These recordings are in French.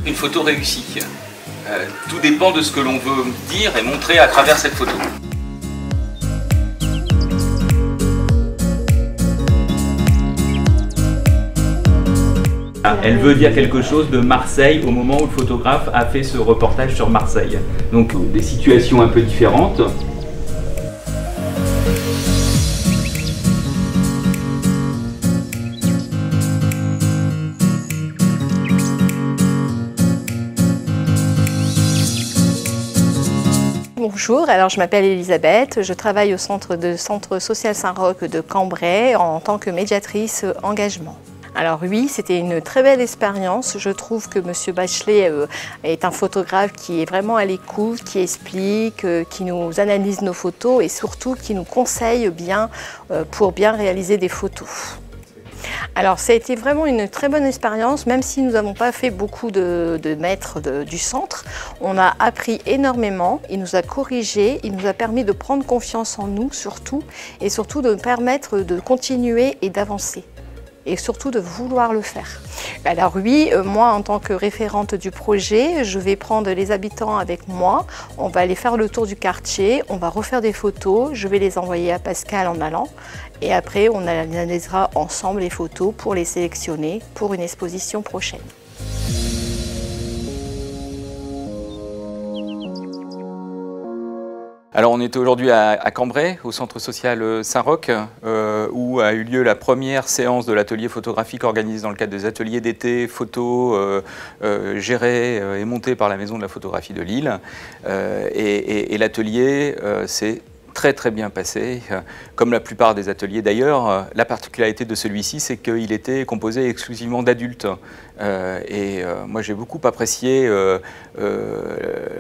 Une photo réussie. Tout dépend de ce que l'on veut dire et montrer à travers cette photo. Elle veut dire quelque chose de Marseille au moment où le photographe a fait ce reportage sur Marseille. Donc des situations un peu différentes. Bonjour, alors je m'appelle Elisabeth, je travaille au Centre social Saint-Roch de Cambrai en tant que médiatrice engagement. Alors oui, c'était une très belle expérience. Je trouve que M. Bachelet est un photographe qui est vraiment à l'écoute, qui explique, qui nous analyse nos photos et surtout qui nous conseille bien pour bien réaliser des photos. Alors ça a été vraiment une très bonne expérience, même si nous n'avons pas fait beaucoup de mètres du centre. On a appris énormément, il nous a corrigé, il nous a permis de prendre confiance en nous surtout, et surtout de nous permettre de continuer et d'avancer. Et surtout de vouloir le faire. Alors oui, moi en tant que référente du projet, je vais prendre les habitants avec moi, on va aller faire le tour du quartier, on va refaire des photos, je vais les envoyer à Pascal en allant et après on analysera ensemble les photos pour les sélectionner pour une exposition prochaine. Alors on est aujourd'hui à Cambrai, au centre social Saint-Roch, où a eu lieu la première séance de l'atelier photographique organisé dans le cadre des ateliers d'été photo gérés et montés par la Maison de la photographie de Lille. Et l'atelier s'est très bien passé, comme la plupart des ateliers d'ailleurs. La particularité de celui-ci, c'est qu'il était composé exclusivement d'adultes. Moi j'ai beaucoup apprécié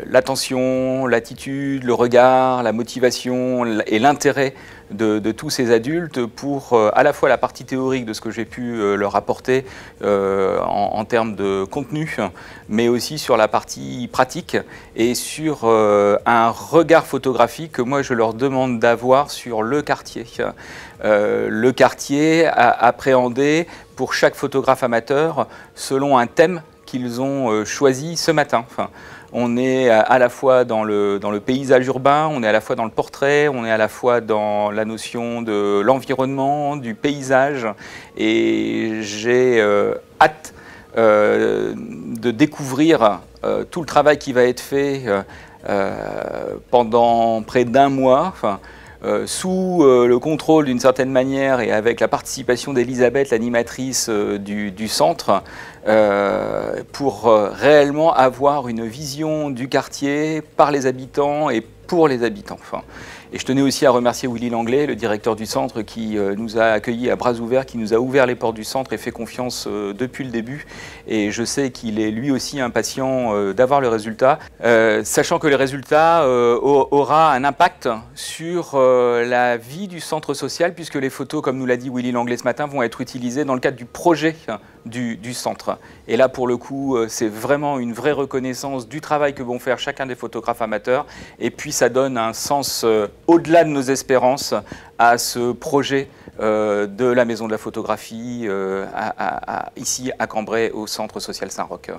l'attention, l'attitude, le regard, la motivation et l'intérêt de tous ces adultes pour à la fois la partie théorique de ce que j'ai pu leur apporter en termes de contenu, mais aussi sur la partie pratique et sur un regard photographique que moi je leur demande d'avoir sur le quartier. Le quartier appréhendé pour chaque photographe amateur selon un thème qu'ils ont choisi ce matin. On est à la fois dans le paysage urbain, on est à la fois dans le portrait, on est à la fois dans la notion de l'environnement, du paysage. Et j'ai hâte de découvrir tout le travail qui va être fait pendant près d'un mois. Sous le contrôle d'une certaine manière et avec la participation d'Elisabeth, l'animatrice du centre, pour réellement avoir une vision du quartier par les habitants et pour les habitants. Et je tenais aussi à remercier Willy Langlais, le directeur du centre, qui nous a accueillis à bras ouverts, qui nous a ouvert les portes du centre et fait confiance depuis le début. Et je sais qu'il est lui aussi impatient d'avoir le résultat, sachant que le résultat aura un impact sur la vie du centre social, puisque les photos, comme nous l'a dit Willy Langlais ce matin, vont être utilisées dans le cadre du projet du centre. Et là, pour le coup, c'est vraiment une vraie reconnaissance du travail que vont faire chacun des photographes amateurs. Et puis, ça donne un sens au-delà de nos espérances à ce projet de la Maison de la Photographie ici à Cambrai, au Centre social Saint-Roch.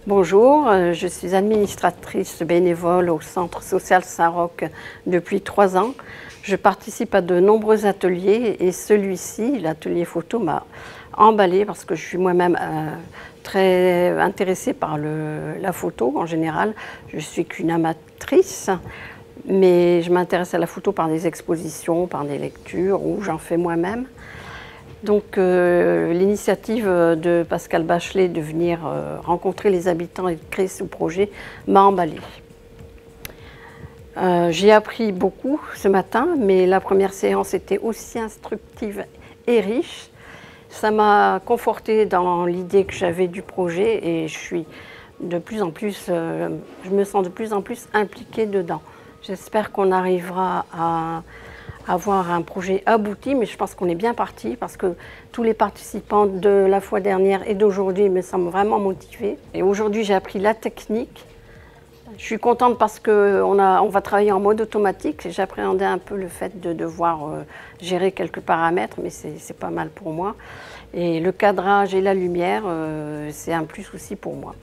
Bonjour, je suis administratrice bénévole au Centre social Saint-Roch depuis 3 ans. Je participe à de nombreux ateliers et celui-ci, l'atelier photo, m'a emballée parce que je suis moi-même très intéressée par la photo en général. Je suis qu'une amatrice, mais je m'intéresse à la photo par des expositions, par des lectures où j'en fais moi-même. Donc l'initiative de Pascal Bachelet de venir rencontrer les habitants et de créer ce projet m'a emballée. J'ai appris beaucoup ce matin, mais la première séance était aussi instructive et riche. Ça m'a confortée dans l'idée que j'avais du projet et je suis de plus en plus, je me sens de plus en plus impliquée dedans. J'espère qu'on arrivera avoir un projet abouti, mais je pense qu'on est bien parti parce que tous les participants de la fois dernière et d'aujourd'hui me semblent vraiment motivés. Et aujourd'hui, j'ai appris la technique. Je suis contente parce qu'on va travailler en mode automatique. J'appréhendais un peu le fait de devoir gérer quelques paramètres, mais c'est pas mal pour moi. Et le cadrage et la lumière, c'est un plus aussi pour moi.